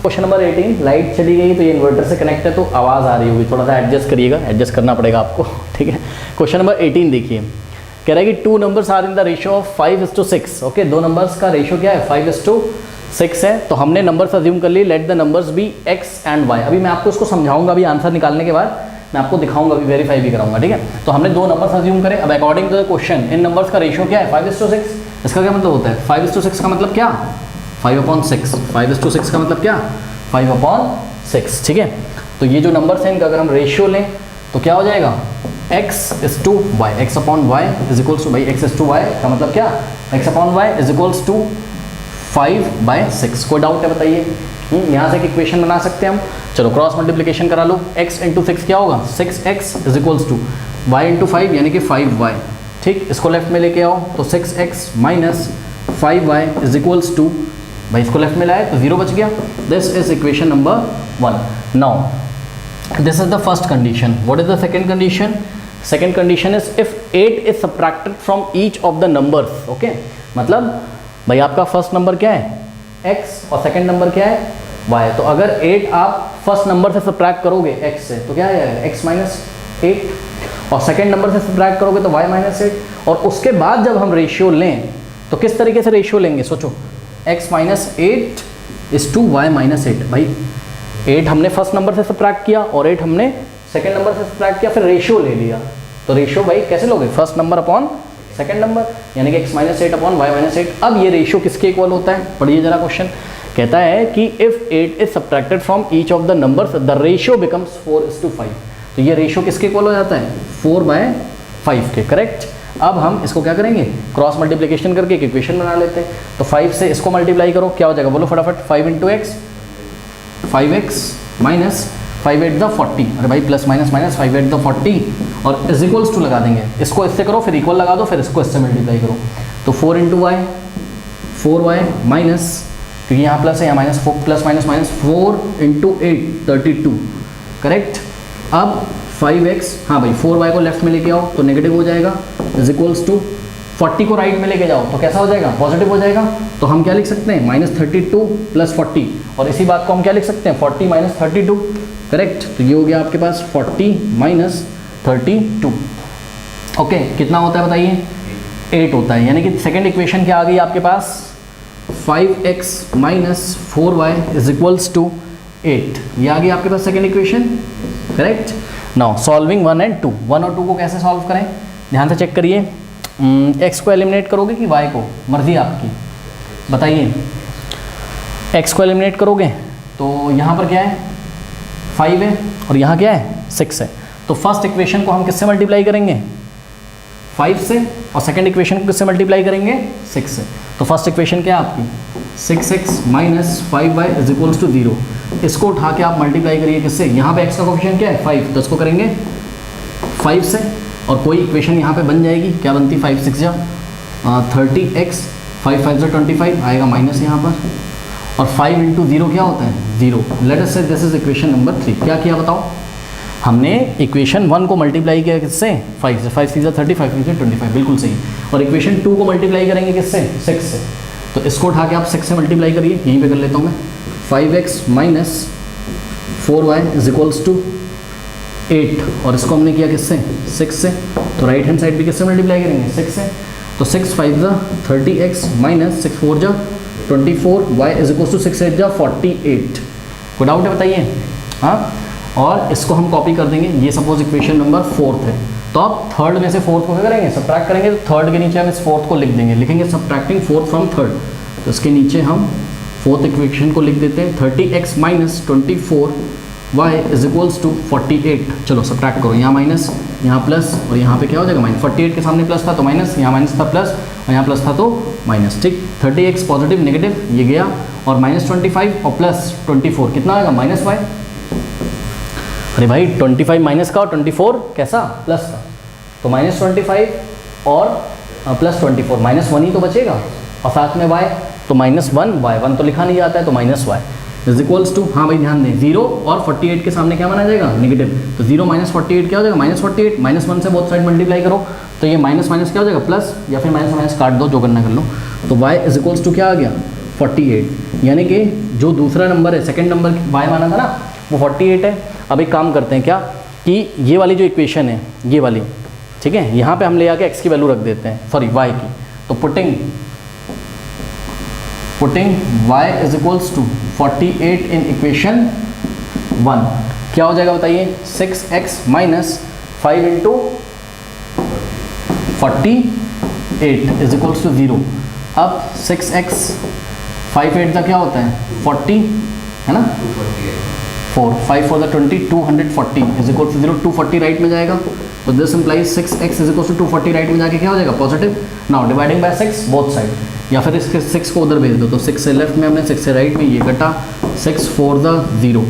Question number 18, light चली गई तो ये इन्वर्टर से कनेक्ट है तो आवाज़ आ रही होगी, थोड़ा सा एडजस्ट करिएगा, एडजस्ट करना पड़ेगा आपको, ठीक है। क्वेश्चन नंबर 18 देखिए, कह रहा है कि 2 numbers are in the ratio of 5:6। Okay, 2 numbers का रेशियो क्या है, 5:6 है। तो हमने नंबर्स अज्यूम कर लिए, let the numbers be x and y। अभी मैं आपको इसको समझाऊंगा, अभी आंसर निकालने के बाद मैं आपको दिखाऊंगा, अभी वेरीफाई भी कराऊंगा, ठीक है। तो हमने 2 नंबर्स अज्यूम करें। अब अकॉर्डिंग टू द क्वेश्चन इन नंबर्स का रेशियो क्या है, 5:6। इसका क्या मतलब होता है, 5:6 का मतलब क्या, 5/6। 5:6 का मतलब क्या, 5/6, ठीक है। तो ये जो नंबर्स हैं इनका अगर हम रेशियो लें तो क्या हो जाएगा, x/y, x/y is equals to, भाई x/y का मतलब क्या, x/y इज इक्वल्स टू 5/6। कोई डाउट है बताइए, यहाँ से एक इक्वेशन बना सकते हैं हम। चलो क्रॉस मल्टीप्लिकेशन करा लो, x इंटू 6 क्या होगा, 6x is equals to y into 5 यानी कि 5y, ठीक। इसको लेफ्ट में लेके आओ तो 6x minus 5y is equals to, भाई इसको लेफ्ट में लाए तो 0 बच गया। This is equation number 1। Now this is the first condition. What is the second condition, second condition is if 8 is subtracted from each of the numbers. Okay, मतलब भाई आपका फर्स्ट नंबर क्या है, x, और सेकंड नंबर क्या है, y। तो अगर 8 आप फर्स्ट नंबर से सब्ट्रैक्ट करोगे x से तो क्या आएगा, x माइनस 8, और सेकंड नंबर से सब्ट्रैक्ट करोगे तो y माइनस 8। और उसके बाद जब हम रेशियो लें तो किस तरीके से रेशियो लेंगे, सोचो, x minus 8 is to y minus 8। भाई 8 हमने फर्स्ट नंबर से सब्ट्रैक्ट किया और 8 हमने सेकंड नंबर से सब्ट्रैक्ट किया, फिर रेशियो ले लिया। तो रेशियो भाई कैसे लोगे, first number upon second number, यानी कि x minus 8 upon y minus 8। अब ये रेशियो किसके इक्वल होता है, पढ़िए जरा क्वेश्चन। कहता है कि if 8 is subtracted from each of the numbers the ratio becomes 4:5। तो ये रेशियो किसके इक्वल हो जाता है, 4/5 के, करेक्ट। अब हम इसको क्या करेंगे, क्रॉस मल्टीप्लिकेशन करके एक इक्वेशन बना लेते हैं। तो 5 से इसको मल्टीप्लाई करो, क्या हो जाएगा, बोलो फटाफट, 5 into x, 5x minus 5/8 the 40। अरे भाई प्लस माइनस माइनस 5/8 द 40 और इज इक्वल्स टू लगा देंगे, इसको इससे करो फिर इक्वल लगा दो, फिर इसको इससे मल्टीप्लाई करो। तो 4 इंटू वाई, 4y माइनस, क्योंकि यहाँ प्लस है यहाँ minus, plus minus minus 4 into 8 32, correct. अब 5x, हाँ भाई 4y को लेफ्ट में लेके आओ तो नेगेटिव हो जाएगा, इज इक्वल्स टू 40 को राइट में लेके जाओ तो कैसा हो जाएगा, पॉजिटिव हो जाएगा। तो हम क्या लिख सकते हैं, -32 प्लस 40, और इसी बात को हम क्या लिख सकते हैं, 40 माइनस 32, करेक्ट। तो ये हो गया आपके पास 40 माइनस 32। ओके, कितना होता है बताइए, 8 होता है। यानी कि सेकेंड इक्वेशन क्या आ गई आपके पास, 5x minus 4y is equals to 8। ये आ गई आपके पास second equation, correct. Now solving 1 and 2, 1 और 2 को कैसे सॉल्व करें, ध्यान से चेक करिए। x को एलिमिनेट करोगे कि y को, मर्जी आपकी, बताइए। x को एलिमिनेट करोगे तो यहाँ पर क्या है, 5 है, और यहाँ क्या है, 6 है। तो फर्स्ट इक्वेशन को हम किससे मल्टीप्लाई करेंगे, 5 से, और सेकंड इक्वेशन को किससे मल्टीप्लाई करेंगे, 6 से। तो फर्स्ट इक्वेशन क्या है आपकी, 6x minus 5y is equals to 0। इसको उठा के आप मल्टीप्लाई करिए किससे, यहाँ पे x का कोफिशिएंट क्या है, 5, तो इसको करेंगे 5 से, और कोई इक्वेशन यहाँ पे बन जाएगी, क्या बनती, 5 6 जा 30x, 5 5 25 आएगा माइनस यहाँ पर, और 5 इंटू 0 क्या होता है, 0। लेट अस से दिस इज इक्वेशन नंबर 3। क्या किया बताओ, हमने इक्वेशन 1 को मल्टीप्लाई किया किससे, 5 से, 5 6 30, 5 6 25, बिल्कुल सही। और इक्वेशन 2 को मल्टीप्लाई करेंगे किससे, 6 से। तो इसको उठा के आप 6 से मल्टीप्लाई करिए, यहीं पे कर लेता हूँ मैं, 5x minus 4y is equals to 8, और इसको हमने किया किससे, 6 से। तो राइट हैंड साइड भी किससे मल्टीप्लाई करेंगे, 6 से। तो 6 5 जा 30x माइनस 6 4 जा 24, y इज इक्वल्स टू 6 8 जा 48। कोई डाउट है बताइए, हाँ। और इसको हम कॉपी कर देंगे, ये सपोज इक्वेशन नंबर 4 है। तो आप थर्ड में से फोर्थ को क्या करेंगे, सब्ट्रैक्ट करेंगे। तो थर्ड के नीचे हम इस फोर्थ को लिख देंगे, लिखेंगे सब्ट्रैक्टिंग फोर्थ फ्रॉम थर्ड। तो इसके नीचे हम फोर्थ इक्वेशन को लिख देते हैं, 30x minus 24y is equals to 48। चलो सब्ट्रैक्ट करो, यहाँ माइनस, यहाँ प्लस, और यहाँ पे क्या हो जाएगा माइनस। 48 के सामने प्लस था तो माइनस, यहाँ माइनस था प्लस, और यहाँ प्लस था तो माइनस, ठीक। 30x पॉजिटिव नेगेटिव ये गया, और -25 और प्लस 24 कितना आएगा, -y। अरे भाई 25 माइनस का और 24 कैसा, प्लस का। तो -25 और प्लस 24, -1 ही तो बचेगा, और साथ में y, तो -1 तो लिखा नहीं जाता है, तो -y इज इक्वल्स टू, हाँ भाई ध्यान दें, 0 और 48 के सामने क्या बना जाएगा, नेगेटिव। तो 0 माइनस 48 क्या हो जाएगा, -48, -1 से बोथ साइड मल्टीप्लाई करो तो ये माइनस माइनस क्या हो जाएगा, प्लस, या फिर माइनस माइनस काट दो, जो करना कर लो। तो y इज इक्वल्स टू क्या आ गया, 48, यानी कि जो दूसरा नंबर है, सेकंड नंबर y माना था ना, वो 48 है। अब एक काम करते हैं क्या कि ये वाली जो इक्वेशन है, ये वाली, ठीक है, यहाँ पे हम ले आके x की वैल्यू रख देते हैं, सॉरी y की। तो putting y is equals to 48 in equation 1, क्या हो जाएगा बताइए, 6x minus 5 into 48 is equals to 0। अब 6x 5 का क्या होता है 40, है ना, 4 5 4 20, 240 इज इक्वल टू 0, 240 राइट में जाएगा। तो this implies 6x is equal to 240 right में जाके क्या हो जाएगा positive. Now dividing by 6 both side, या फिर इसके 6 को उधर भेज दो, तो 6 से लेफ्ट में हमने 6 से राइट में ये कटा, 6 4 0,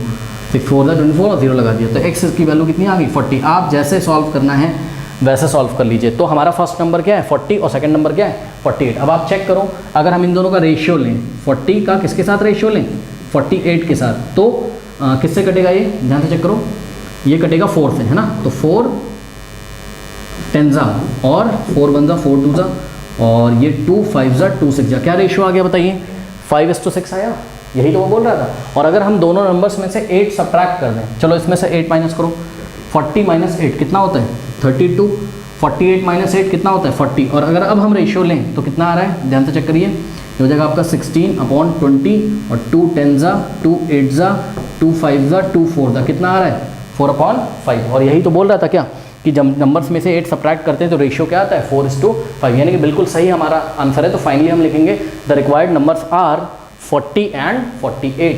6 4 24 और 0 लगा दिया, तो x की वैल्यू कितनी आ गई 40। आप जैसे सॉल्व करना है वैसे सॉल्व कर लीजिए। तो हमारा फर्स्ट नंबर क्या है 40 और सेकंड नंबर क्या है 48। अब आप चेक करो, अगर हम इन दोनों का रेशियो लें, 40 का किसके साथ रेशियो लें 48 के साथ, तो किससे कटेगा ये, ध्यान से चेक करो, ये कटेगा 4 से, है ना। तो 4 10 और 4 1 4 2 और ये 2 5 2 6 क्या रेशियो आ गया बताइए, 5:6 आया, यही तो वो बोल रहा था। और अगर हम दोनों नंबर्स में से 8 सब्ट्रैक्ट कर दें, चलो इसमें से 8 माइनस करो, 40 माइनस 8 कितना होता है 32, 48 माइनस 8 कितना होता है 40। और अगर अब हम रेशियो लें तो कितना आ रहा है, ध्यान से चेक करिए, ये हो जाएगा आपका 16/20 और 2 10 2 8 2 5 2 4 कितना आ रहा है 4/5। और यही तो बोल रहा था क्या कि जब नंबर्स में से 8 सब्ट्रैक्ट करते हैं तो रेशियो क्या आता है 4:5, यानी कि बिल्कुल सही हमारा आंसर है। तो फाइनली हम लिखेंगे the required numbers are 40 and 48।